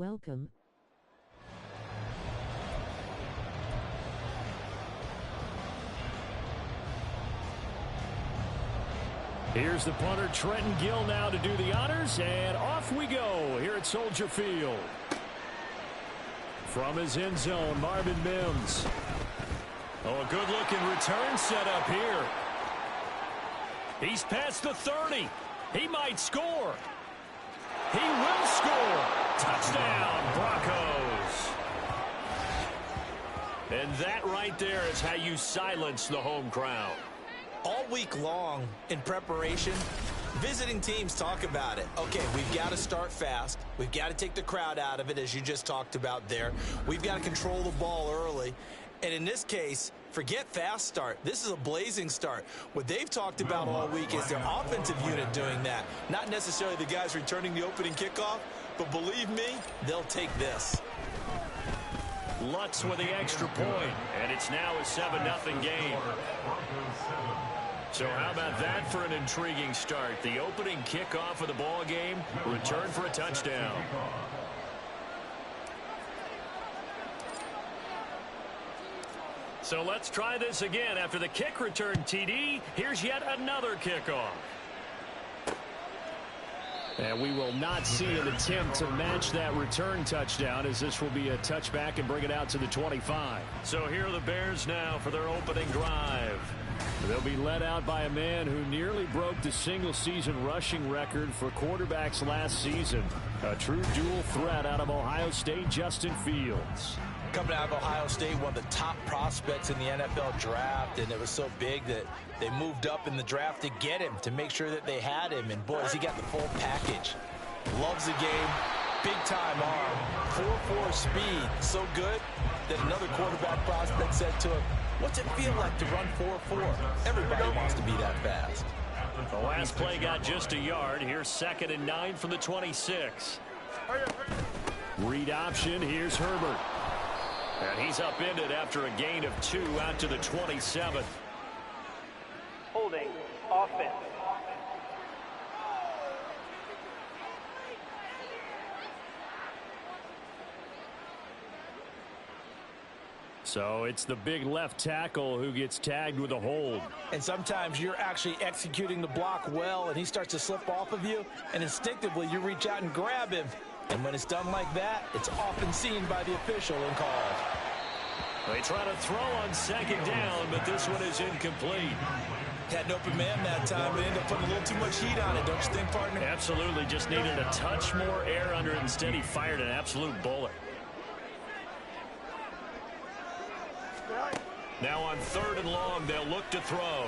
Welcome. Here's the punter, Trenton Gill, now to do the honors, and off we go here at Soldier Field. From his end zone, Marvin Mims. Oh, a good-looking return set up here. He's past the 30. He might score. He will score. Touchdown, Broncos. And that right there is how you silence the home crowd. All week long in preparation, visiting teams talk about it. Okay, we've got to start fast. We've got to take the crowd out of it, as you just talked about there. We've got to control the ball early. And in this case, forget fast start. This is a blazing start. What they've talked about all week is their offensive unit doing that. Not necessarily the guys returning the opening kickoff, but believe me, they'll take this. Lutz with the extra point, and it's now a 7-0 game. So how about that for an intriguing start? The opening kickoff of the ball game, return for a touchdown. So let's try this again. After the kick return TD, here's yet another kickoff. And we will not see an attempt to match that return touchdown, as this will be a touchback and bring it out to the 25. So here are the Bears now for their opening drive. They'll be led out by a man who nearly broke the single-season rushing record for quarterbacks last season. A true dual threat out of Ohio State, Justin Fields. Coming out of Ohio State, one of the top prospects in the NFL draft, and it was so big that they moved up in the draft to get him, to make sure that they had him. And, boys, he got the full package. Loves the game. Big-time arm. 4.4 speed. So good that another quarterback prospect said to him, "What's it feel like to run 4.4? Everybody wants to be that fast." The last play got just a yard. Here's 2nd and 9 from the 26. Read option. Here's Herbert. And he's upended after a gain of 2 out to the 27th. Holding offense. So it's the big left tackle who gets tagged with a hold. And sometimes you're actually executing the block well, and he starts to slip off of you, and instinctively you reach out and grab him. And when it's done like that, it's often seen by the official and called. They try to throw on 2nd down, but this one is incomplete. Had an open man that time, but ended up putting a little too much heat on it, don't you think, partner? Absolutely, just needed a touch more air under it. Instead, he fired an absolute bullet. Now on 3rd and long, they'll look to throw.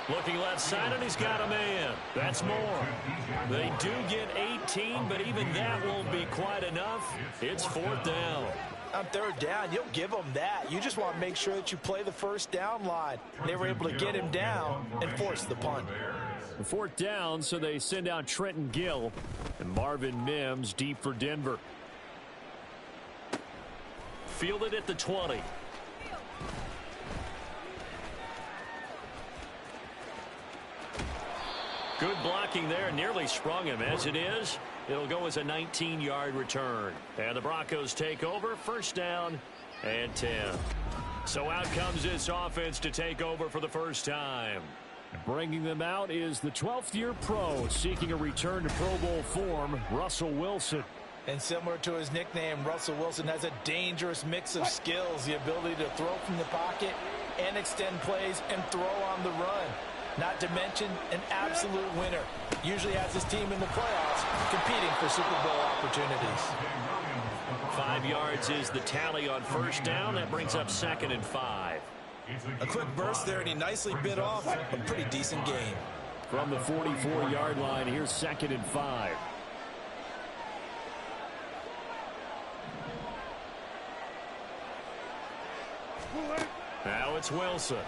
Looking left side, and he's got a man. That's more. They do get 18, but even that won't be quite enough. It's 4th down. On 3rd down, you'll give them that. You just want to make sure that you play the first down line. They were able to get him down and force the punt. 4th down, so they send out Trenton Gill and Marvin Mims deep for Denver. Fielded at the 20. Good blocking there, nearly sprung him. As it is, it'll go as a 19-yard return. And the Broncos take over, 1st down and 10. So out comes this offense to take over for the first time. Bringing them out is the 12th-year pro seeking a return to Pro Bowl form, Russell Wilson. And similar to his nickname, Russell Wilson has a dangerous mix of skills, the ability to throw from the pocket and extend plays and throw on the run. Not to mention an absolute winner. Usually has his team in the playoffs competing for Super Bowl opportunities. 5 yards is the tally on 1st down. That brings up 2nd and 5. A quick burst there, and he nicely bit off a pretty decent gain. From the 44-yard line, here's 2nd and 5. Now it's Wilson.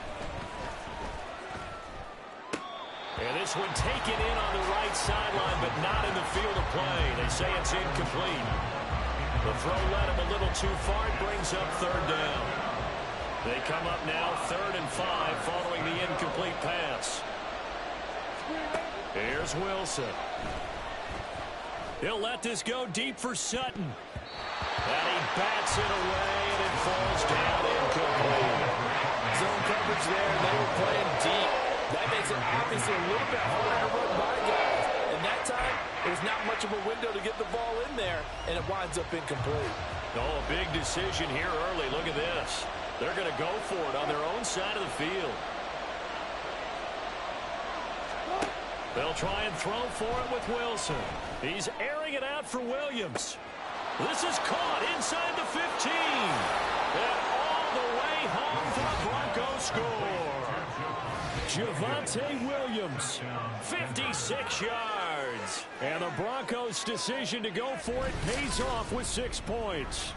And this one taken in on the right sideline, but not in the field of play. They say it's incomplete. The throw led him a little too far. It brings up 3rd down. They come up now 3rd and 5 following the incomplete pass. Here's Wilson. He'll let this go deep for Sutton. And he bats it away, and it falls down incomplete. Zone coverage there. They were playing deep. That makes it obviously a little bit harder to run by guys. And that time, there's not much of a window to get the ball in there, and it winds up incomplete. Oh, a big decision here early. Look at this. They're going to go for it on their own side of the field. They'll try and throw for it with Wilson. He's airing it out for Williams. This is caught inside the 15. And all the way home for the Broncos score. Javonte Williams, 56 yards. And the Broncos' decision to go for it pays off with 6 points.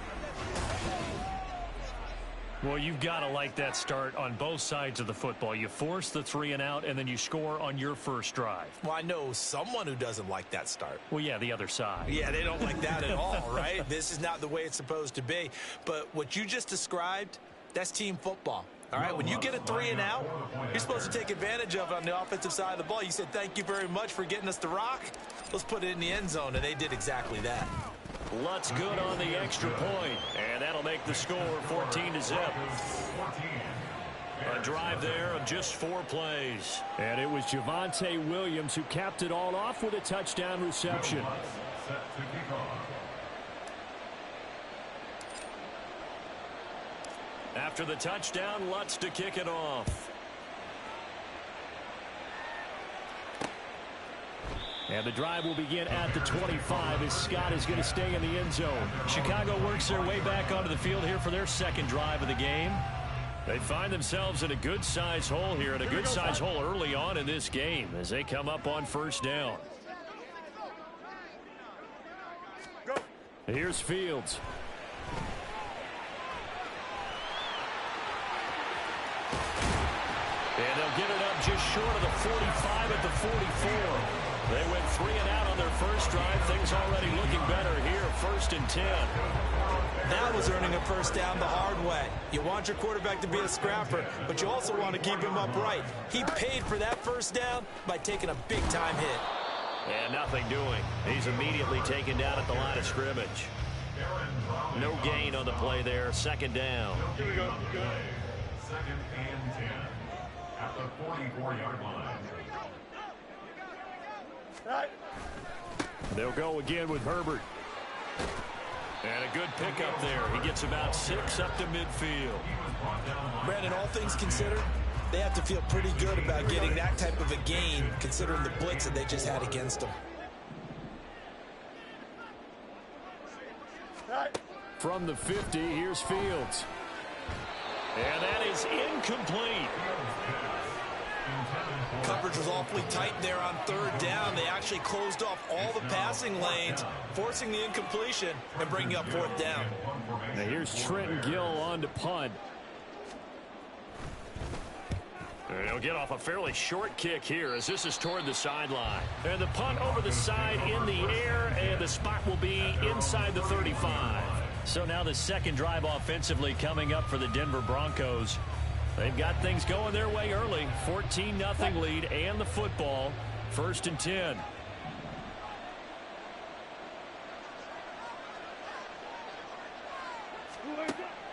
Well, you've got to like that start on both sides of the football. You force the 3 and out, and then you score on your first drive. Well, I know someone who doesn't like that start. Well, yeah, the other side. Yeah, they don't like that at all, right? This is not the way it's supposed to be. But what you just described, that's team football. All right, when you get a 3 and out, you're supposed to take advantage of it on the offensive side of the ball. You said, thank you very much for getting us the rock. Let's put it in the end zone, and they did exactly that. Lutz good on the extra point, and that'll make the score 14-0. A drive there of just 4 plays. And it was Javonte Williams who capped it all off with a touchdown reception. After the touchdown, Lutz to kick it off. And the drive will begin at the 25 as Scott is going to stay in the end zone. Chicago works their way back onto the field here for their second drive of the game. They find themselves in a good-sized hole here, and a good-sized hole early on in this game as they come up on first down. Here's Fields. And they'll get it up just short of the 45 at the 44. They went 3 and out on their first drive. Things already looking better here. 1st and 10. That was earning a first down the hard way. You want your quarterback to be a scrapper, but you also want to keep him upright. He paid for that first down by taking a big-time hit. And nothing doing. He's immediately taken down at the line of scrimmage. No gain on the play there. 2nd down. Here we go. 2nd and 10 at the 44-yard line. They'll go again with Herbert. And a good pickup there. He gets about 6 up to midfield. Brandon, all things considered, they have to feel pretty good about getting that type of a gain considering the blitz that they just had against them. From the 50, here's Fields. And that is incomplete. Coverage was awfully tight there on 3rd down. They actually closed off all the passing lanes, forcing the incompletion and bringing up 4th down. Now here's Trenton Gill on to punt. And he'll get off a fairly short kick here as this is toward the sideline. And the punt over the side in the air, and the spot will be inside the 35. So now the second drive offensively coming up for the Denver Broncos. They've got things going their way early. 14-0 lead and the football. 1st and 10.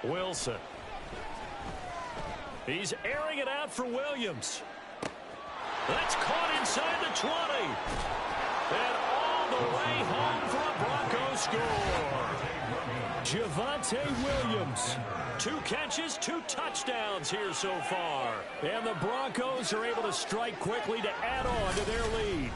Wilson. He's airing it out for Williams. That's caught inside the 20. And all the way home for a Broncos score. Javonte Williams. 2 catches, 2 touchdowns here so far. And the Broncos are able to strike quickly to add on to their lead.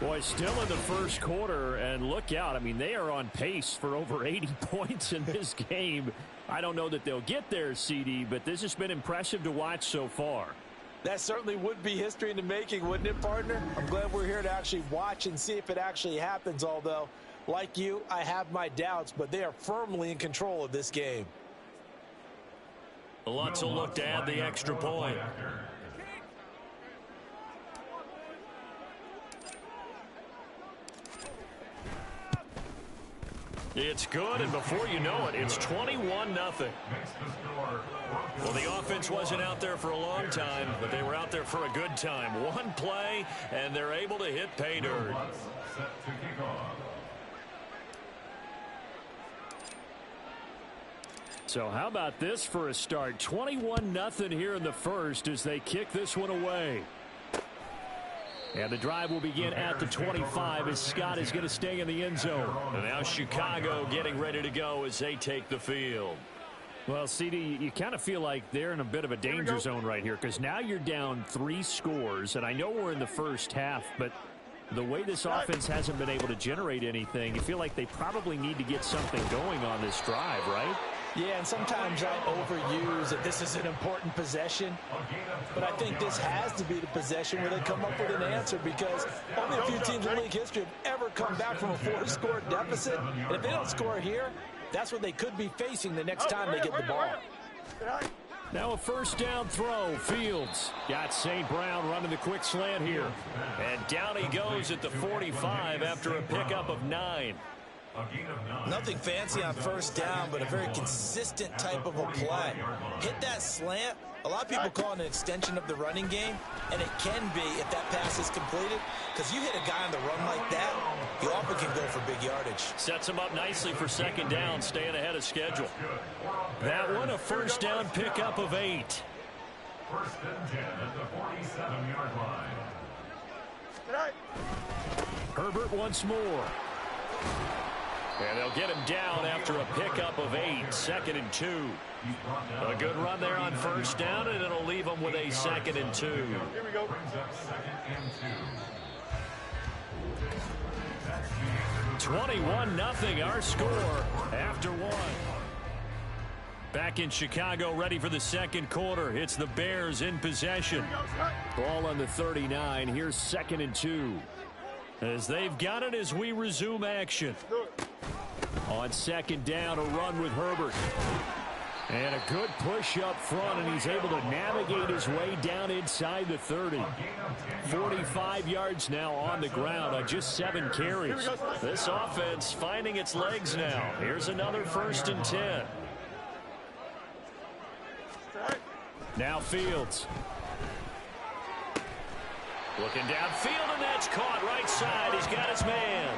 Boy, still in the first quarter, and look out. I mean, they are on pace for over 80 points in this game. I don't know that they'll get there, CD, but this has been impressive to watch so far. That certainly would be history in the making, wouldn't it, partner? I'm glad we're here to actually watch and see if it actually happens, although, like you, I have my doubts, but they are firmly in control of this game. Lutz will look to add the extra point. It's good, and before you know it, it's 21-0. Well, the offense wasn't out there for a long time, but they were out there for a good time. One play, and they're able to hit pay dirt. So how about this for a start? 21-0 here in the first as they kick this one away. And the drive will begin at the 25 as Scott is going to stay in the end zone. And now Chicago getting ready to go as they take the field. Well, CD, you kind of feel like they're in a bit of a danger zone right here because now you're down 3 scores. And I know we're in the first half, but the way this offense hasn't been able to generate anything, you feel like they probably need to get something going on this drive, right? Yeah, and sometimes I overuse that this is an important possession, but I think this has to be the possession where they come up with an answer because only a few teams in league history have ever come back from a 4-score deficit, and if they don't score here, that's what they could be facing the next time they get the ball. Now a first down throw. Fields got St. Brown running the quick slant here, and down he goes at the 45 after a pickup of 9. Nothing fancy on first down, but a very consistent type of a play. Hit that slant. A lot of people call it an extension of the running game, and it can be if that pass is completed, because you hit a guy on the run like that, you often can go for big yardage. Sets him up nicely for second down, staying ahead of schedule. That one a first down pickup of 8. First and 10 at the 47-yard line. Herbert once more. And they'll get him down after a pickup of 8. 2nd and 2. A good run there on first down, and it'll leave them with a 2nd and 2. Here we go. 21-0 our score after 1. Back in Chicago, ready for the second quarter. It's the Bears in possession. Ball on the 39. Here's 2nd and 2. As they've got it as we resume action. On second down, a run with Herbert. And a good push up front, and he's able to navigate his way down inside the 30. 45 yards now on the ground on just 7 carries. This offense finding its legs now. Here's another 1st and 10. Now Fields. Looking downfield, and that's caught right side. He's got his man.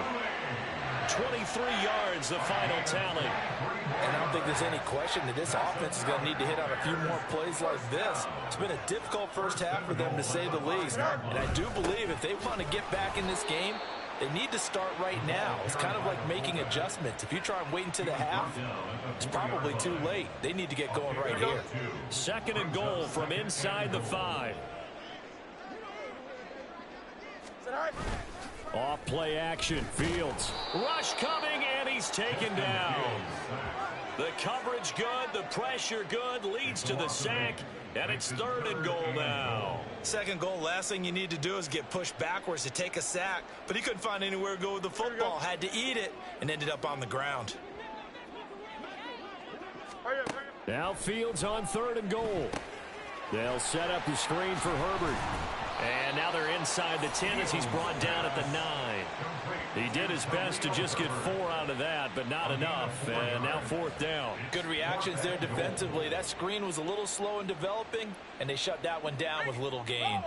23 yards, the final tally. And I don't think there's any question that this offense is going to need to hit on a few more plays like this. It's been a difficult first half for them, to say the least. And I do believe if they want to get back in this game, they need to start right now. It's kind of like making adjustments. If you try and wait until the half, it's probably too late. They need to get going right here. 2nd and goal from inside the 5. Off play action. Fields. Rush coming, and he's taken down. The coverage good, the pressure good, leads to the sack, and it's 3rd and goal now. 2nd goal, last thing you need to do is get pushed backwards to take a sack, but he couldn't find anywhere to go with the football, had to eat it, and ended up on the ground. Now Fields on 3rd and goal. They'll set up the screen for Herbert. And now they're inside the 10 as he's brought down at the 9. He did his best to just get 4 out of that, but not enough. And now 4th down. Good reactions there defensively. That screen was a little slow in developing, and they shut that one down with little gain.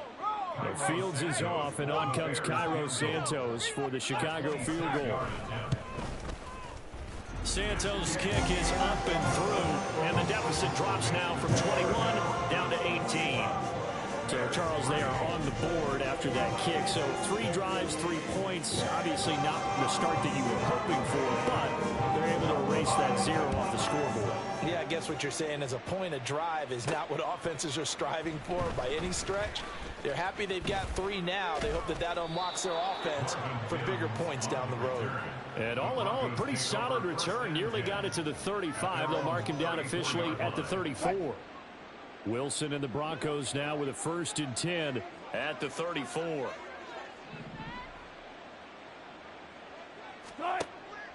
Fields is off, and on comes Cairo Santos for the Chicago field goal. Santos' kick is up and through, and the deficit drops now from 21 down to 18. So, Charles, they are on the board after that kick. So 3 drives, 3 points. Obviously not the start that you were hoping for, but they're able to erase that 0 off the scoreboard. Yeah, I guess what you're saying is a point of drive is not what offenses are striving for by any stretch. They're happy they've got 3 now. They hope that that unlocks their offense for bigger points down the road. And all in all, a pretty solid return. Nearly got it to the 35. They'll mark him down officially at the 34. Wilson and the Broncos now with a 1st and 10 at the 34.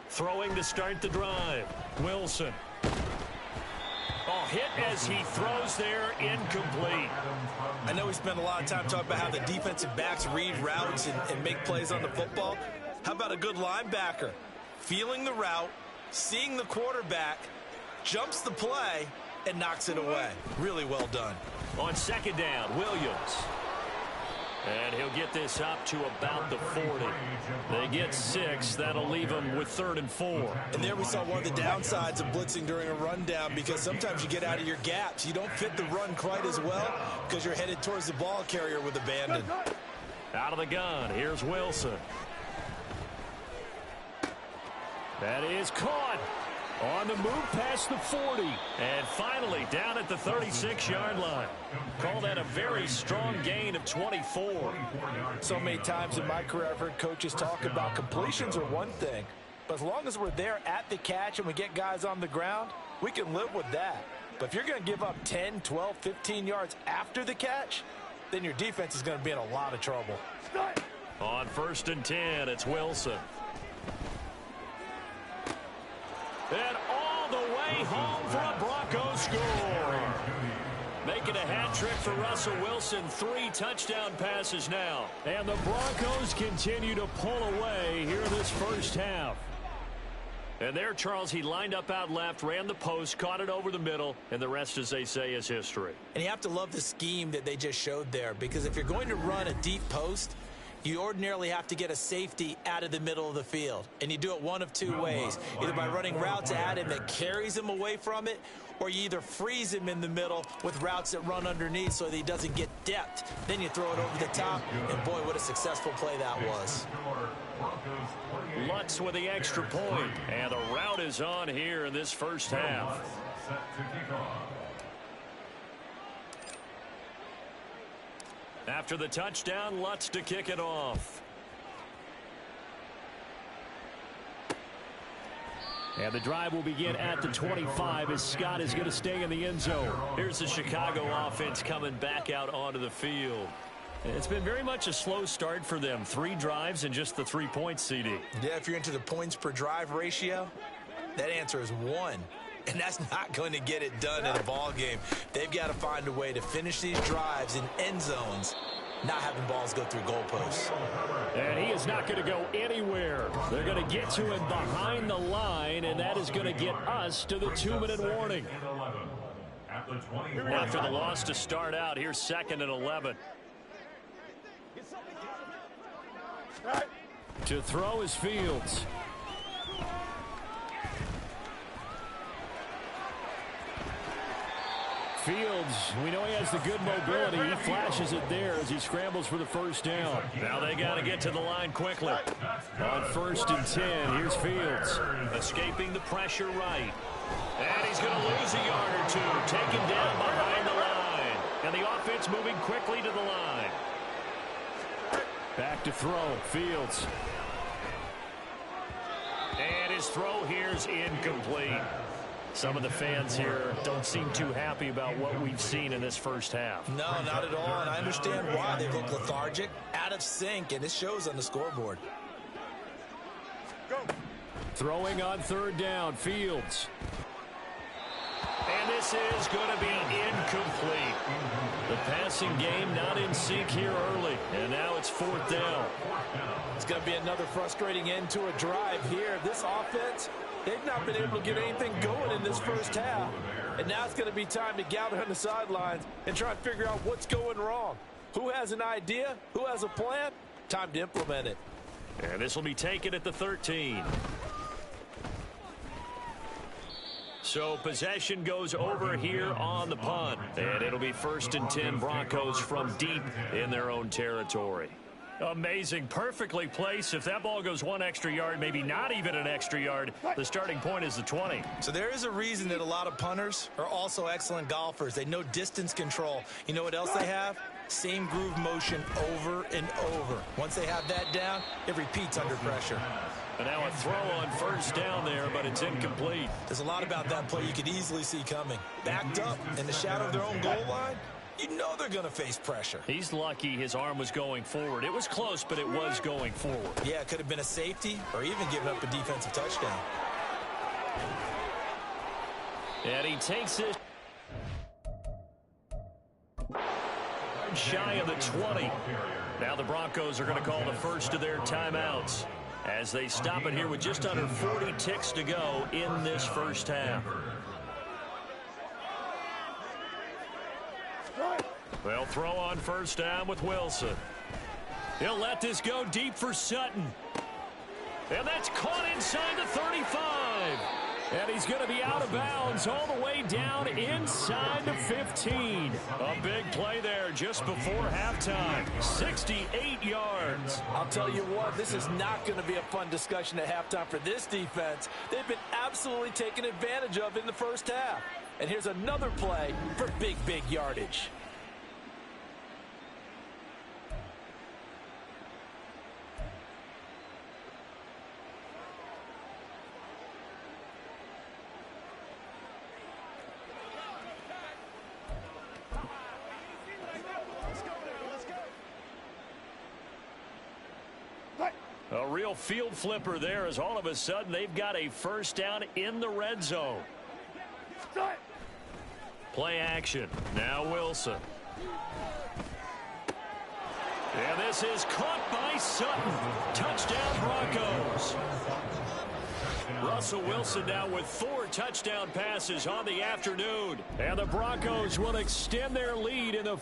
Throwing to start the drive. Wilson. Oh, hit as he throws there, incomplete. I know we spent a lot of time talking about how the defensive backs read routes and make plays on the football. How about a good linebacker? Feeling the route, seeing the quarterback, jumps the play, and knocks it away. Really well done. On second down, Williams. And he'll get this up to about the 40. They get 6. That'll leave them with 3rd and 4. And there we saw one of the downsides of blitzing during a rundown, because sometimes you get out of your gaps. You don't fit the run quite as well because you're headed towards the ball carrier with abandon. Out of the gun, here's Wilson. That is caught. On the move past the 40. And finally down at the 36-yard line. Call that a very strong gain of 24. So many times in my career I've heard coaches talk about completions are one thing, but as long as we're there at the catch and we get guys on the ground, we can live with that. But if you're going to give up 10, 12, 15 yards after the catch, then your defense is going to be in a lot of trouble. On 1st and 10, it's Wilson. And all the way home for a Broncos score. Making a hat trick for Russell Wilson. 3 touchdown passes now. And the Broncos continue to pull away here in this first half. And there, Charles, he lined up out left, ran the post, caught it over the middle, and the rest, as they say, is history. And you have to love the scheme that they just showed there, because if you're going to run a deep post, you ordinarily have to get a safety out of the middle of the field. And you do it one of 2 ways. Either by running routes at him that carries him away from it, or you either freeze him in the middle with routes that run underneath so that he doesn't get depth. Then you throw it over the top, and boy, what a successful play that was. Lutz with the extra point, and the route is on here in this first half. After the touchdown, Lutz to kick it off. And the drive will begin at the 25 as Scott is going to stay in the end zone. Here's the Chicago offense coming back out onto the field. It's been very much a slow start for them. 3 drives and just the 3 points, CD. Yeah, if you're into the points per drive ratio, that answer is 1. And that's not going to get it done in a ball game. They've got to find a way to finish these drives in end zones, not having balls go through goalposts. And he is not going to go anywhere. They're going to get to him behind the line, and that is going to get us to the 2-minute warning. After the loss to start out, here's 2nd and 11. To throw is Fields. Fields, we know he has the good mobility. He flashes it there as he scrambles for the first down. Now they got to get to the line quickly. On 1st and 10, here's Fields. Escaping the pressure right. And he's going to lose a yard or 2. Taken down behind the line. And the offense moving quickly to the line. Back to throw, Fields. And his throw here is incomplete. Some of the fans here don't seem too happy about what we've seen in this first half. No, not at all, and I understand why. They look lethargic, out of sync, and it shows on the scoreboard. Go. Throwing on 3rd down, Fields. And this is going to be incomplete. The passing game not in sync here early, and now it's 4th down. It's going to be another frustrating end to a drive here. This offense, they've not been able to get anything going in this first half. And now it's going to be time to gather on the sidelines and try and figure out what's going wrong. Who has an idea? Who has a plan? Time to implement it. And this will be taken at the 13. So possession goes over here on the punt. And it'll be 1st and 10 Broncos from deep in their own territory. Amazing. Perfectly placed. If that ball goes 1 extra yard, maybe not even an extra yard, the starting point is the 20. So there is a reason that a lot of punters are also excellent golfers. They know distance control. You know what else they have? Same groove motion over and over. Once they have that down, it repeats under pressure. And now a throw on 1st down there, but it's incomplete. There's a lot about that play you could easily see coming. Backed up in the shadow of their own goal line, you know they're going to face pressure. He's lucky his arm was going forward. It was close, but it was going forward. Yeah, it could have been a safety or even given up a defensive touchdown. And he takes it shy of the 20. Now the Broncos are going to call the first of their timeouts. as they stop it here with just under 40 ticks to go in this first half. They'll throw on first down with Wilson. He'll let this go deep for Sutton. And that's caught inside the 35. And he's going to be out of bounds all the way down inside the 15. A big play there just before halftime. 68 yards. I'll tell you what, this is not going to be a fun discussion at halftime for this defense. They've been absolutely taken advantage of in the first half. And here's another play for big yardage. A real field flipper there as all of a sudden they've got a first down in the red zone. Play action. Now Wilson. And this is caught by Sutton. Touchdown Broncos. Russell Wilson now with 4 touchdown passes on the afternoon. And the Broncos will extend their lead in the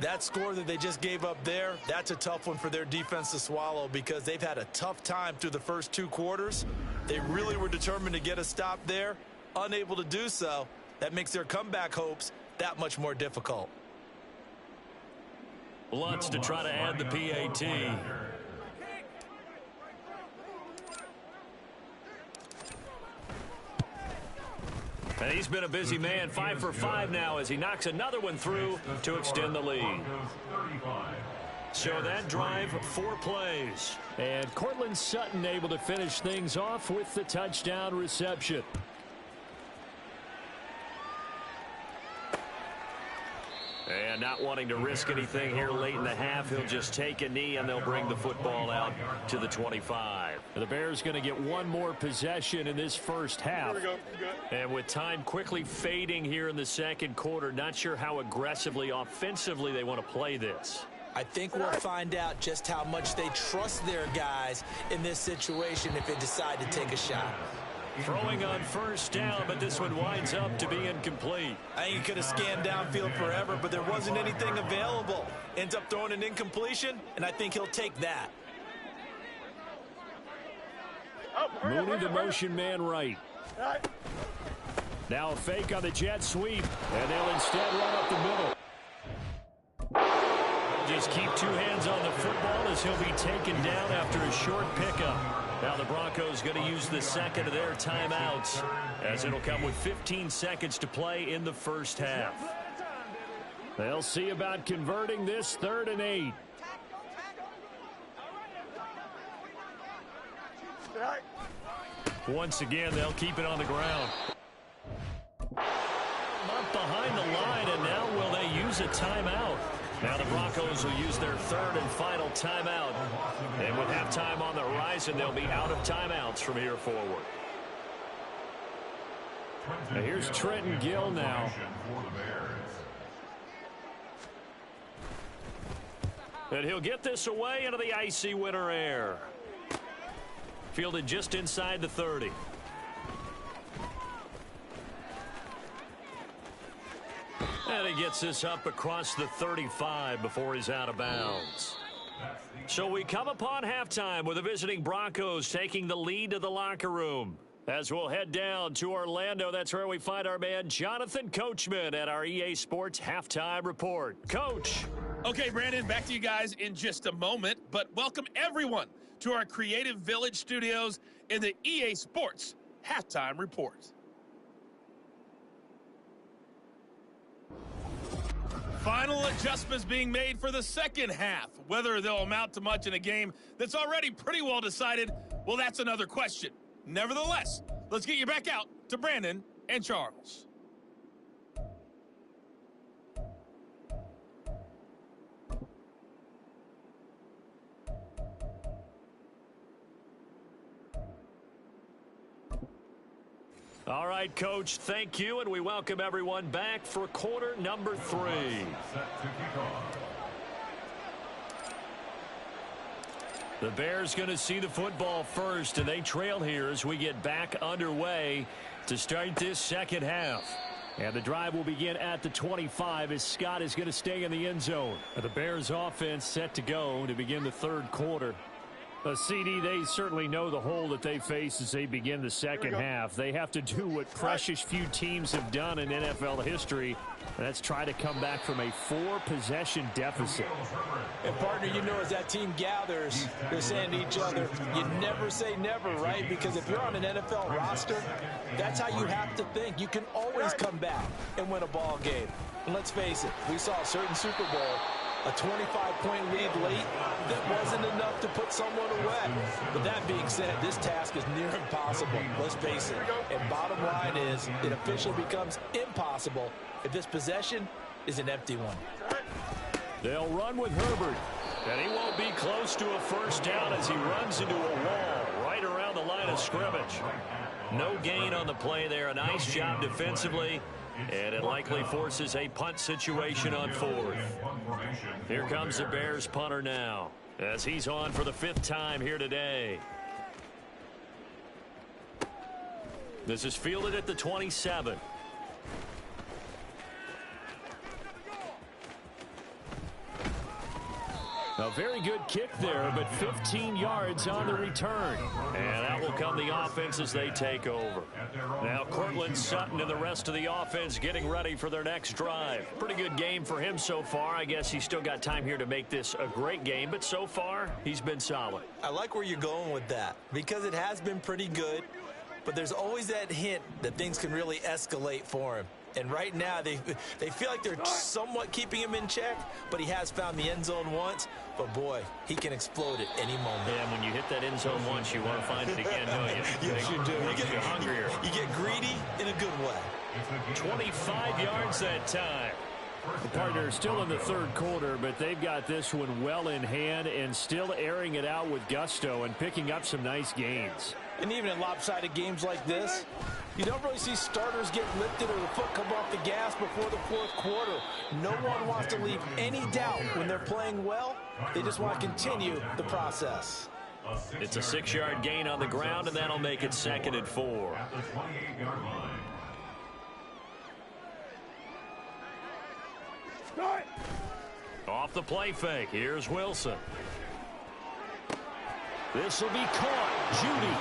That score that they just gave up there, that's a tough one for their defense to swallow because they've had a tough time through the first 2 quarters. They really were determined to get a stop there, unable to do so. That makes their comeback hopes that much more difficult. Lutz to try to add the PAT. And he's been a busy man, 5 for 5 now as he knocks another one through to extend the lead. So that drive, 4 plays. And Cortland Sutton able to finish things off with the touchdown reception. And not wanting to risk anything here late in the half, he'll just take a knee and they'll bring the football out to the 25. The Bears going to get one more possession in this first half. And with time quickly fading here in the second quarter, not sure how aggressively, offensively they want to play this. I think we'll find out just how much they trust their guys in this situation if they decide to take a shot. Throwing on first down, but this one winds up to be incomplete. I think he could have scanned downfield forever, but there wasn't anything available. Ends up throwing an incompletion, and I think he'll take that. Mooney the motion man right. Now a fake on the jet sweep, and they'll instead run up the middle. Just keep 2 hands on the football as he'll be taken down after a short pickup. Now the Broncos going to use the second of their timeouts as it'll come with 15 seconds to play in the first half. They'll see about converting this 3rd and 8. Once again, they'll keep it on the ground. Up behind the line, and now will they use a timeout? Now the Broncos will use their 3rd and final timeout. And with halftime on the horizon, they'll be out of timeouts from here forward. Now here's Trenton Gill now. And he'll get this away into the icy winter air. Fielded just inside the 30. And he gets this up across the 35 before he's out of bounds. So we come upon halftime with the visiting Broncos taking the lead to the locker room. As we'll head down to Orlando, that's where we find our man Jonathan Coachman at our EA Sports Halftime Report. Coach. Okay, Brandon, back to you guys in just a moment, but welcome everyone to our Creative Village studios in the EA Sports Halftime Report. Final adjustments being made for the second half. Whether they'll amount to much in a game that's already pretty well decided, well, that's another question. Nevertheless, let's get you back out to Brandon and Charles. All right, Coach, thank you, and we welcome everyone back for quarter number 3. The Bears going to see the football first, and they trail here as we get back underway to start this second half. And the drive will begin at the 25 as Scott is going to stay in the end zone. The Bears offense set to go to begin the third quarter. CD, they certainly know the hole that they face as they begin the second half. They have to do what precious few teams have done in NFL history, and that's try to come back from a 4-possession deficit. And, partner, you know, as that team gathers, they're saying to each other, you never say never, right? Because if you're on an NFL roster, that's how you have to think. You can always come back and win a ball game. And let's face it, we saw a certain Super Bowl, a 25-point lead late that wasn't enough to put someone away. But that being said, this task is near impossible. Let's face it. And bottom line is, it officially becomes impossible if this possession is an empty one. They'll run with Herbert. And he won't be close to a first down as he runs into a wall right around the line of scrimmage. No gain on the play there. A nice job defensively. And it likely forces a punt situation on fourth. Here comes the Bears punter now as he's on for the 5th time here today. This is fielded at the 27. A very good kick there, but 15 yards on the return. And that will come the offense as they take over. Now Cortland Sutton and the rest of the offense getting ready for their next drive. Pretty good game for him so far. I guess he's still got time here to make this a great game, but so far he's been solid. I like where you're going with that because it has been pretty good, but there's always that hint that things can really escalate for him. And right now, they feel like they're somewhat keeping him in check, but he has found the end zone once. But, boy, he can explode at any moment. And when you hit that end zone once, you want to find it again, don't you? Yes, you do. You get hungrier. You get greedy in a good way. 25 yards that time. The partner is still in the third quarter, but they've got this one well in hand and still airing it out with gusto and picking up some nice gains. And even in lopsided games like this, you don't really see starters get lifted or the foot come off the gas before the fourth quarter. No one wants to leave any doubt when they're playing well. They just want to continue the process. It's a 6-yard gain on the ground, and that'll make it 2nd and 4. At the 28-yard line. Off the play fake, here's Wilson. This will be caught. Judy.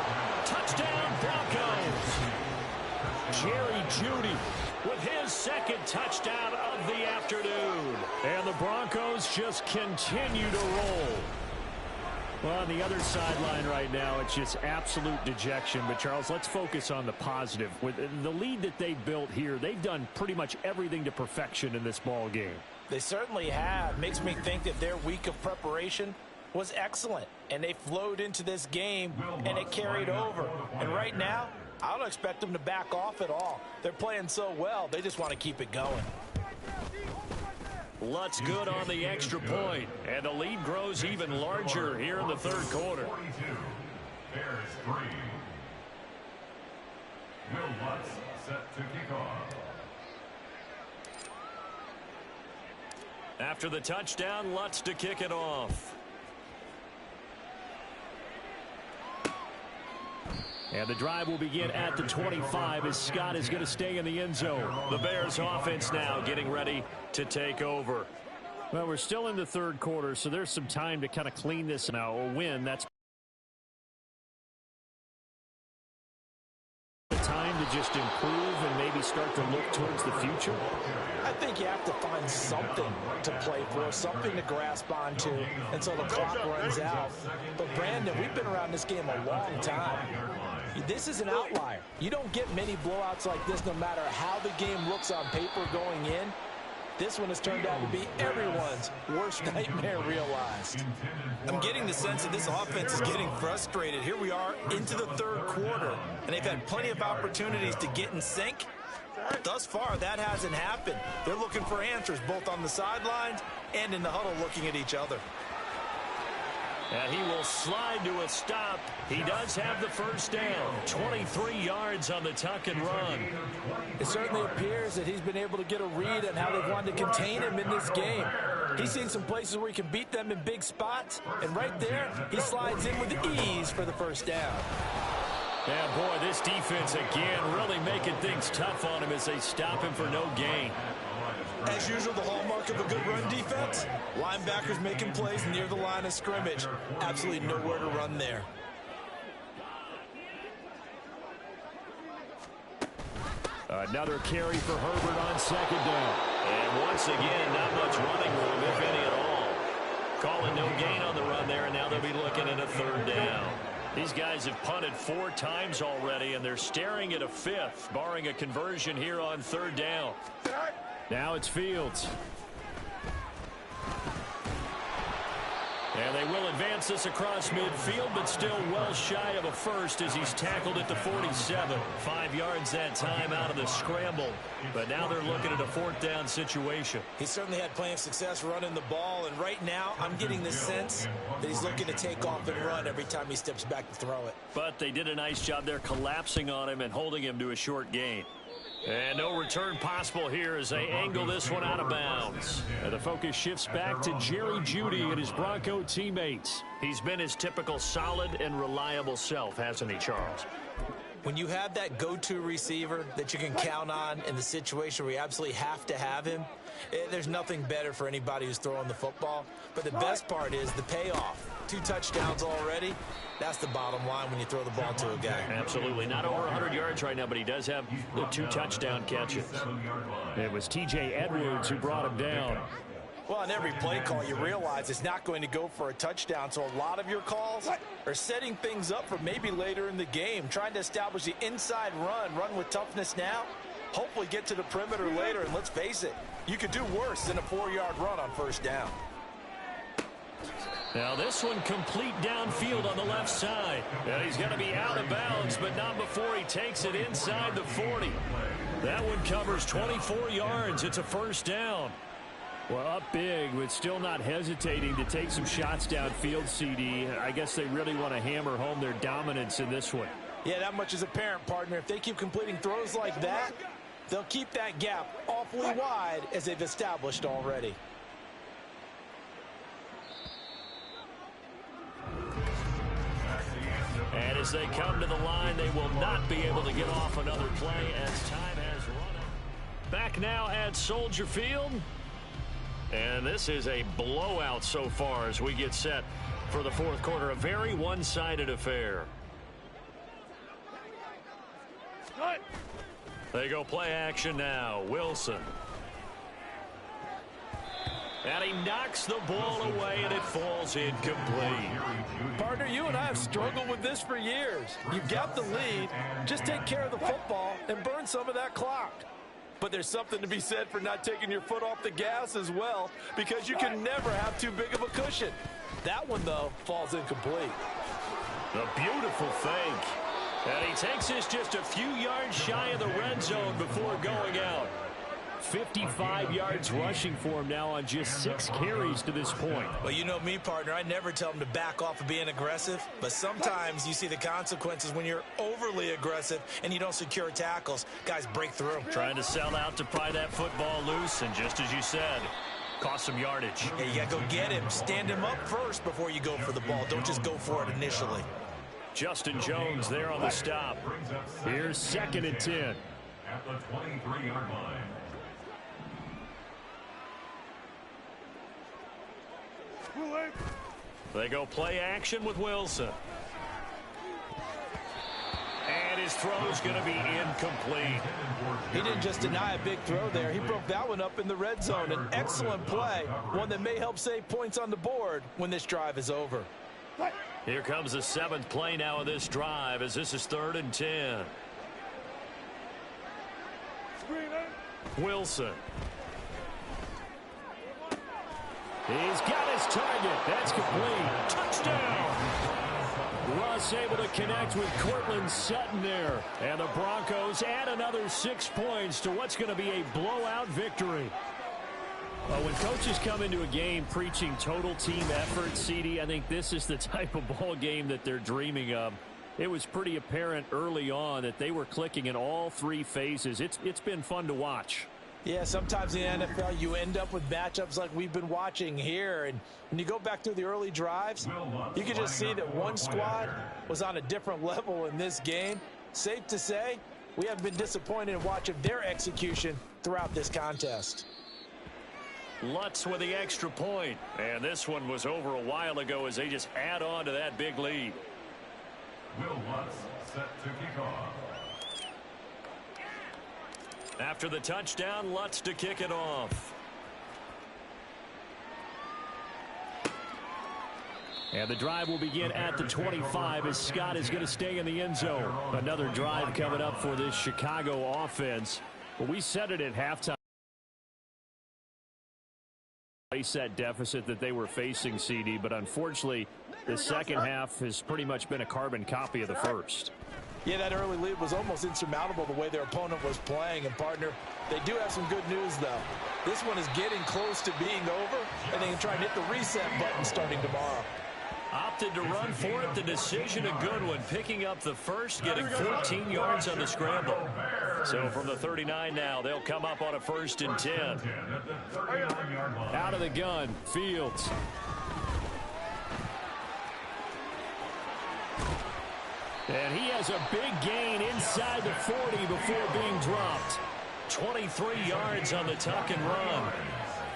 Touchdown, Broncos. Jerry Judy with his 2nd touchdown of the afternoon. And the Broncos just continue to roll. Well, on the other sideline right now, it's just absolute dejection. But, Charles, let's focus on the positive. With the lead that they built here, they've done pretty much everything to perfection in this ball game. They certainly have. Makes me think that their week of preparation was excellent. And they flowed into this game, and it carried over. And right now, I don't expect them to back off at all. They're playing so well, they just want to keep it going. Lutz good on the extra point, and the lead grows even larger here in the third quarter. 42. Bears 3. Will Lutz set to kick off. After the touchdown, Lutz to kick it off. And the drive will begin at the 25 as Scott is going to stay in the end zone. The Bears offense now getting ready to take over. Well, we're still in the third quarter, so there's some time to kind of clean this now. A win, that's the time to just improve and maybe start to look towards the future. I think you have to find something to play for, something to grasp onto until the clock runs out. But, Brandon, we've been around this game a long time. This is an outlier. You don't get many blowouts like this no matter how the game looks on paper going in. This one has turned out to be everyone's worst nightmare realized. I'm getting the sense that this offense is getting frustrated. Here we are into the third quarter, and they've had plenty of opportunities to get in sync. Thus far, that hasn't happened. They're looking for answers both on the sidelines and in the huddle looking at each other. And he will slide to a stop. He does have the first down. 23 yards on the tuck and run. It certainly appears that he's been able to get a read on how they've wanted to contain him in this game. He's seen some places where he can beat them in big spots, and right there, he slides in with ease for the first down. Yeah, boy, this defense again really making things tough on him as they stop him for no gain. As usual, the hallmark of a good run defense, linebackers making plays near the line of scrimmage. Absolutely nowhere to run there. Another carry for Herbert on second down. And once again, not much running room, if any at all. Calling no gain on the run there, and now they'll be looking at a third down. These guys have punted 4 times already, and they're staring at a 5th, barring a conversion here on third down. Now it's Fields. And they will advance this across midfield, but still well shy of a first as he's tackled at the 47. 5 yards that time out of the scramble. But now they're looking at a 4th down situation. He certainly had plenty of success running the ball, and right now I'm getting the sense that he's looking to take off and run every time he steps back to throw it. But they did a nice job there collapsing on him and holding him to a short gain. And no return possible here as they angle this one out of bounds. And the focus shifts back to Jerry Jeudy and his Bronco teammates. He's been his typical solid and reliable self, hasn't he, Charles? When you have that go-to receiver that you can count on in the situation where you absolutely have to have him, there's nothing better for anybody who's throwing the football. But the best part is the payoff. 2 touchdowns already. That's the bottom line when you throw the ball to a guy. Absolutely. Not over 100 yards right now, but he does have the 2 touchdown catches. It was T.J. Edwards who brought him down. Well, on every play call, you realize it's not going to go for a touchdown, so a lot of your calls are setting things up for maybe later in the game, trying to establish the inside run with toughness now, hopefully get to the perimeter later, and let's face it, you could do worse than a 4-yard run on first down. Now this one complete downfield on the left side. And he's going to be out of bounds, but not before he takes it inside the 40. That one covers 24 yards. It's a first down. Well, up big, but still not hesitating to take some shots downfield, CD. I guess they really want to hammer home their dominance in this one. Yeah, that much is apparent, partner. If they keep completing throws like that, they'll keep that gap awfully wide as they've established already. And as they come to the line, they will not be able to get off another play as time has run out. Back now at Soldier Field. And this is a blowout so far as we get set for the 4th quarter. A very one-sided affair. They go play action now. Wilson. And he knocks the ball away, and it falls incomplete. Partner, you and I have struggled with this for years. You've got the lead. Just take care of the football and burn some of that clock. But there's something to be said for not taking your foot off the gas as well, because you can never have too big of a cushion. That one, though, falls incomplete. A beautiful fake. And he takes this just a few yards shy of the red zone before going out. 55 yards rushing for him now on just 6 carries to this point. Well, you know me, partner. I never tell him to back off of being aggressive, but sometimes you see the consequences when you're overly aggressive and you don't secure tackles. Guys break through. Trying to sell out to pry that football loose, and just as you said, cost some yardage. Yeah, you got to go get him. Stand him up first before you go for the ball. Don't just go for it initially. Justin Jones there on the stop. Here's 2nd and 10. At the 23-yard line. They go play action with Wilson. And his throw's going to be incomplete. He didn't just deny a big throw there. He broke that one up in the red zone. An excellent play, one that may help save points on the board when this drive is over. Here comes the 7th play now of this drive as this is 3rd and 10. Wilson. He's got his target. That's complete. Touchdown. Russ able to connect with Cortland Sutton there. And the Broncos add another 6 points to what's going to be a blowout victory. Well, when coaches come into a game preaching total team effort, CD, I think this is the type of ball game that they're dreaming of. It was pretty apparent early on that they were clicking in all three phases. It's been fun to watch. Yeah, sometimes in the NFL you end up with matchups like we've been watching here. And when you go back through the early drives, you can just see that one squad was on a different level in this game. Safe to say, we haven't been disappointed in watching their execution throughout this contest. Lutz with the extra point. And this one was over a while ago as they just add on to that big lead. Will Lutz set to kick off. After the touchdown, Lutz to kick it off. And the drive will begin at the 25 as Scott is going to stay in the end zone. Another drive coming up for this Chicago offense. Well, we said it at halftime. Face that deficit that they were facing, CD, but unfortunately the second half has pretty much been a carbon copy of the first. Yeah, that early lead was almost insurmountable the way their opponent was playing. And, partner, they do have some good news, though. This one is getting close to being over, and they can try and hit the reset button starting tomorrow. Opted to run for it. The decision a good one. Picking up the first, getting 14 yards on the scramble. So from the 39 now, they'll come up on a 1st and 10. Out of the gun, Fields. And he has a big gain inside the 40 before being dropped. 23 yards on the tuck and run.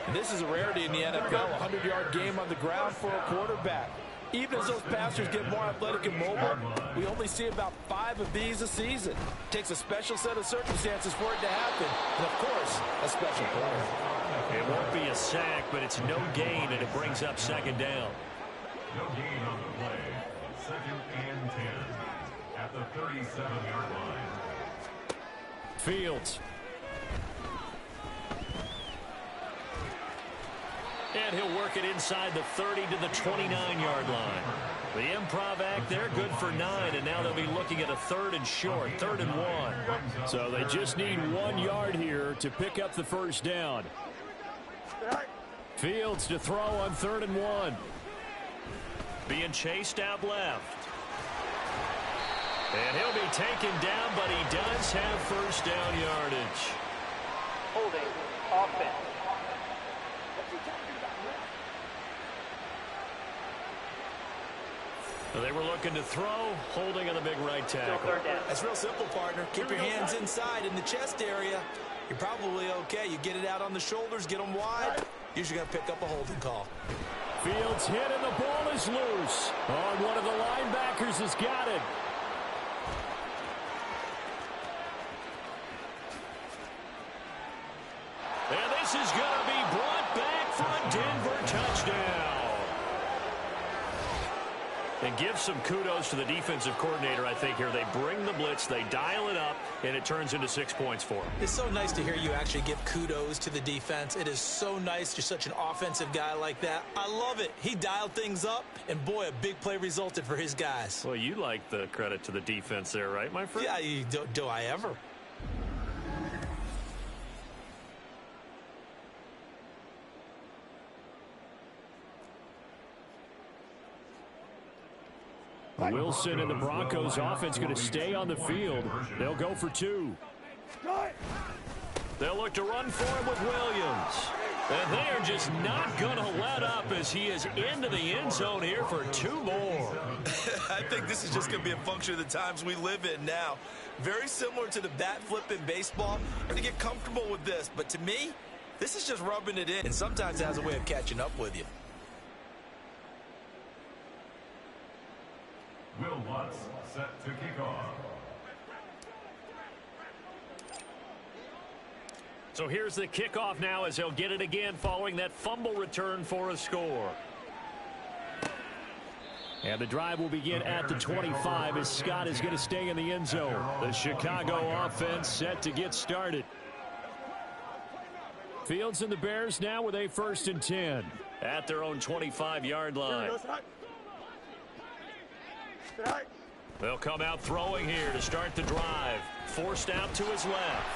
And this is a rarity in the NFL, a 100-yard game on the ground for a quarterback. Even as those passers get more athletic and mobile, we only see about 5 of these a season. It takes a special set of circumstances for it to happen, and, of course, a special player. It won't be a sack, but it's no gain, and it brings up 2nd down. No gain on the play. 2nd and 10 at the 37-yard line. Fields. And he'll work it inside the 30 to the 29-yard line. The improv act there, good for 9, and now they'll be looking at a 3rd and short, 3rd and 1. So they just need 1 yard here to pick up the first down. Fields to throw on 3rd and 1. Being chased out left. And he'll be taken down, but he does have first down yardage. Holding offense. They were looking to throw, holding on the big right tackle. That's real simple, partner. Keep your hands inside in the chest area. You're probably okay. You get it out on the shoulders, get them wide. Usually going to pick up a holding call. Fields hit and the ball is loose. On one of the linebackers has got it. And this is going to be brought back for a Denver touchdown. And give some kudos to the defensive coordinator, I think, here. They bring the blitz, they dial it up, and it turns into 6 points for them. It's so nice to hear you actually give kudos to the defense. It is so nice. You're such an offensive guy like that. I love it. He dialed things up, and, boy, a big play resulted for his guys. Well, you like the credit to the defense there, right, my friend? Yeah, do I ever? Wilson and the Broncos offense going to stay on the field. They'll go for 2. They'll look to run for him with Williams. And they are just not going to let up as he is into the end zone here for 2 more. I think this is just going to be a function of the times we live in now. Very similar to the bat flip in baseball. I'm going to get comfortable with this, but to me, this is just rubbing it in, and sometimes it has a way of catching up with you. Will Lutz set to kick off. So here's the kickoff now as they'll get it again following that fumble return for a score. And the drive will begin at the 25 as Scott is going to stay in the end zone. The Chicago offense set to get started. Fields and the Bears now with a 1st and 10. At their own 25-yard line. They'll come out throwing here to start the drive. Forced out to his left.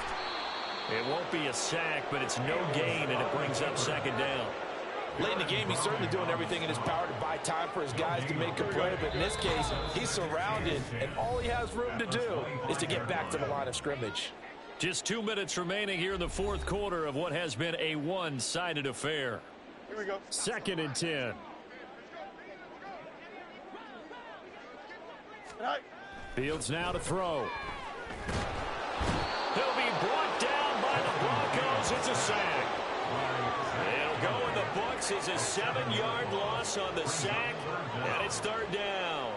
It won't be a sack, but it's no gain, and it brings up second down. Late in the game, he's certainly doing everything in his power to buy time for his guys to make a play. But in this case, he's surrounded, and all he has room to do is to get back to the line of scrimmage. Just 2 minutes remaining here in the fourth quarter of what has been a one-sided affair. Here we go. 2nd and 10. Fields now to throw. He'll be brought down by the Broncos. It's a sack. It'll go in the books as a 7-yard loss on the sack, and it's 3rd down.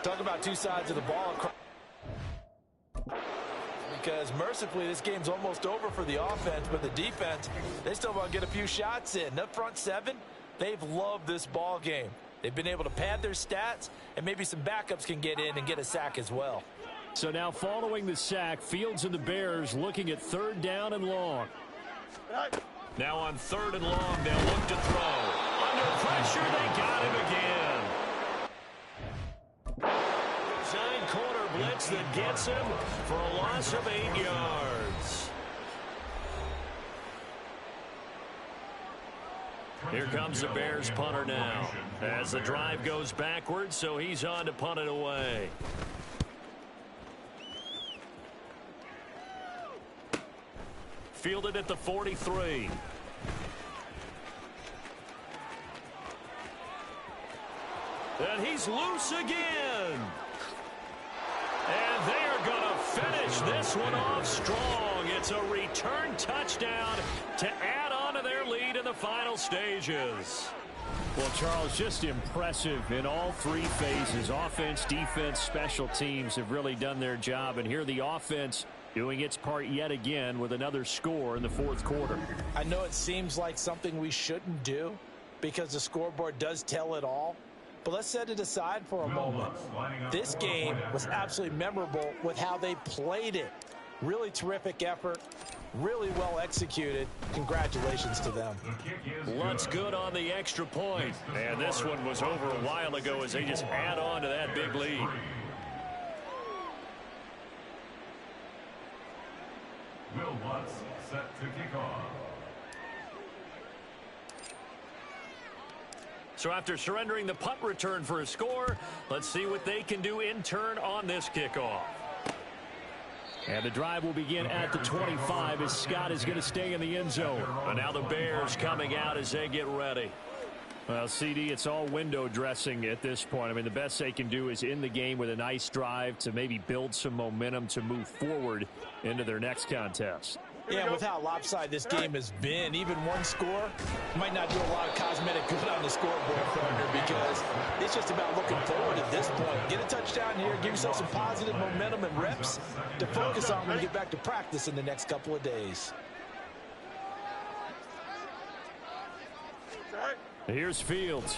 Talk about two sides of the ball. Because mercifully, this game's almost over for the offense, but the defense, they still want to get a few shots in. That front seven, they've loved this ball game. They've been able to pad their stats, and maybe some backups can get in and get a sack as well. So now following the sack, Fields and the Bears looking at 3rd down and long. Now on 3rd and long, they'll look to throw. Under pressure, they got him again. Side corner blitz that gets him for a loss of 8 yards. Here comes the Bears punter now as the drive goes backwards, so he's on to punt it away. Fielded at the 43. And he's loose again. And they are going to finish this one off strong. It's a return touchdown to add on to their lead in the final stages. Well, Charles, just impressive in all 3 phases. Offense, defense, special teams have really done their job. And here the offense doing its part yet again with another score in the fourth quarter. I know it seems like something we shouldn't do because the scoreboard does tell it all. But let's set it aside for a moment. This game was absolutely memorable with how they played it. Really terrific effort. Really well executed. Congratulations to them. Lutz good on the extra point. And this one was over a while ago as they just add on to that big lead. Will Lutz set to kick off. So after surrendering the punt return for a score, let's see what they can do in turn on this kickoff. And the drive will begin at the 25 as Scott is going to stay in the end zone. And now the Bears coming out as they get ready. Well, CD, it's all window dressing at this point. I mean, the best they can do is in the game with a nice drive to maybe build some momentum to move forward into their next contest. Yeah, with how lopsided this game has been, even one score might not do a lot of cosmetic good on the scoreboard, partner, because it's just about looking forward at this point. Get a touchdown here, give yourself some positive momentum and reps to focus on when you get back to practice in the next couple of days. Here's Fields.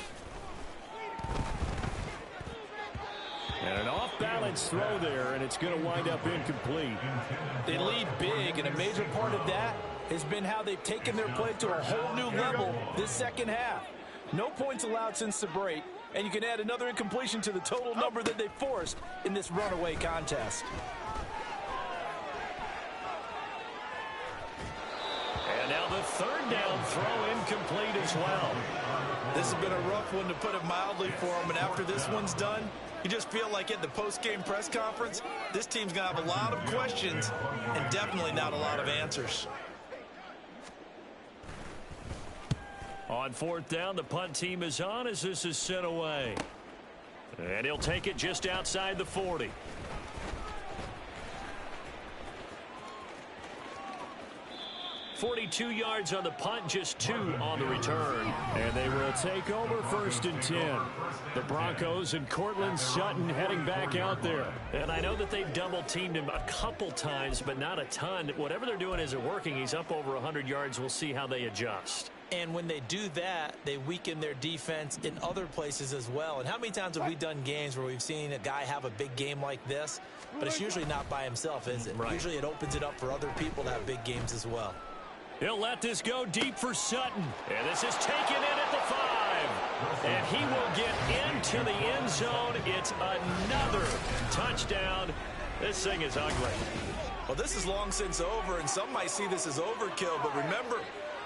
And an off-balance throw there, and it's going to wind up incomplete. They lead big, and a major part of that has been how they've taken their play to a whole new level this second half. No points allowed since the break, and you can add another incompletion to the total number that they forced in this runaway contest. And now the 3rd down throw incomplete as well. This has been a rough one, to put it mildly, for them, and after this one's done, you just feel like at the post-game press conference, this team's going to have a lot of questions and definitely not a lot of answers. On 4th down, the punt team is on as this is sent away. And he'll take it just outside the 40. .42 yards on the punt, just 2 on the return. And they will take over 1st and 10. The Broncos and Cortland Sutton heading back out there. And I know that they've double-teamed him a couple times, but not a ton. Whatever they're doing isn't working. He's up over 100 yards. We'll see how they adjust. And when they do that, they weaken their defense in other places as well. And how many times have we done games where we've seen a guy have a big game like this, but it's usually not by himself, is it? Right. Usually it opens it up for other people to have big games as well. He'll let this go deep for Sutton. And this is taken in at the 5. And he will get into the end zone. It's another touchdown This thing is ugly. Well, this is long since over, and some might see this as overkill, but remember,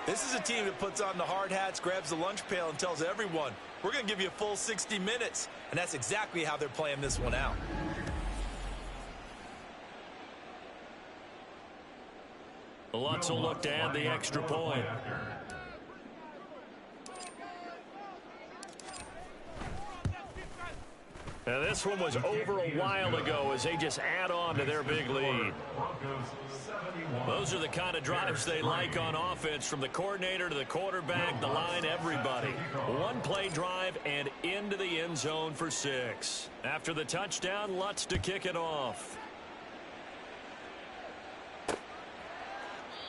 this is a team that puts on the hard hats, grabs the lunch pail, and tells everyone, we're going to give you a full 60 minutes. And that's exactly how they're playing this one out. Lutz will look to add the extra point. Now this one was over a while ago as they just add on to their big lead. Those are the kind of drives they like on offense, from the coordinator to the quarterback, the line, everybody. One play drive and into the end zone for 6. After the touchdown, Lutz to kick it off.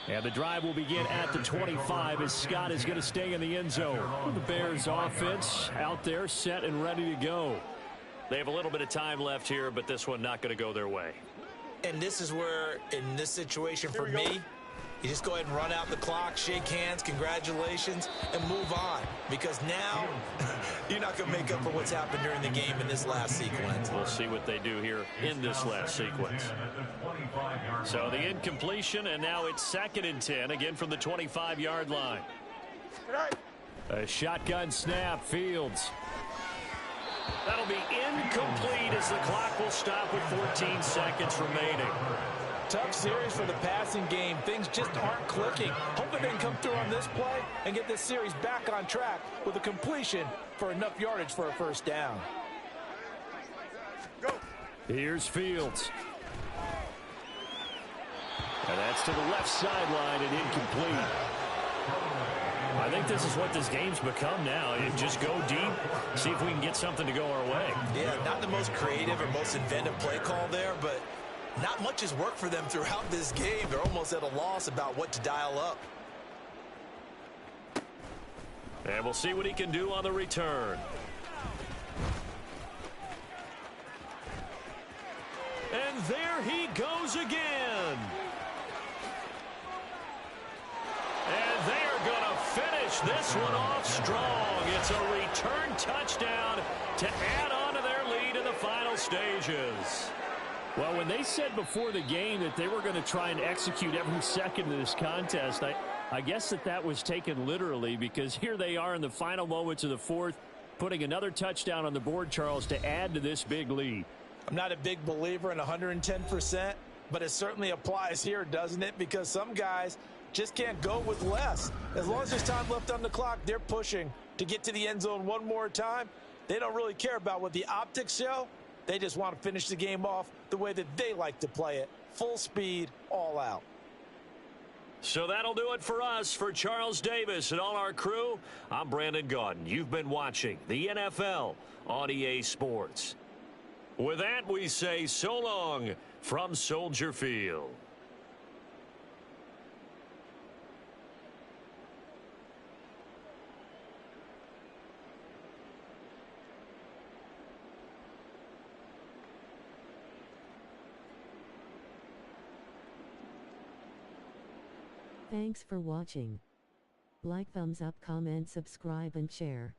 And the drive will begin at the 25 as Scott is going to stay in the end zone. The Bears offense out there set and ready to go. They have a little bit of time left here, but this one not going to go their way. And this is where, in this situation for me, you just go ahead and run out the clock, shake hands, congratulations, and move on. Because now, you're not going to make up for what's happened during the game in this last sequence. We'll see what they do here in this last sequence. So the incompletion, and now it's 2nd and 10, again from the 25-yard line. A shotgun snap, Fields. That'll be incomplete as the clock will stop with 14 seconds remaining. Tough series for the passing game. Things just aren't clicking. Hoping they can come through on this play and get this series back on track with a completion for enough yardage for a first down. Go. Here's Fields. And that's to the left sideline and incomplete. I think this is what this game's become now. You just go deep, see if we can get something to go our way. Yeah, not the most creative or most inventive play call there, but not much has worked for them throughout this game. They're almost at a loss about what to dial up. And we'll see what he can do on the return. And there he goes again. And they are going to finish this one off strong. It's a return touchdown to add on to their lead in the final stages. Well, when they said before the game that they were going to try and execute every second of this contest, I guess that was taken literally, because here they are in the final moments of the fourth, putting another touchdown on the board, Charles, to add to this big lead. I'm not a big believer in 110%, but it certainly applies here, doesn't it? Because some guys just can't go with less. As long as there's time left on the clock, they're pushing to get to the end zone one more time. They don't really care about what the optics show. They just want to finish the game off the way that they like to play it. Full speed, all out. So that'll do it for us. For Charles Davis and all our crew, I'm Brandon Gaudin. You've been watching the NFL on EA Sports. With that, we say so long from Soldier Field. Thanks for watching. Like, thumbs up, comment, subscribe and share.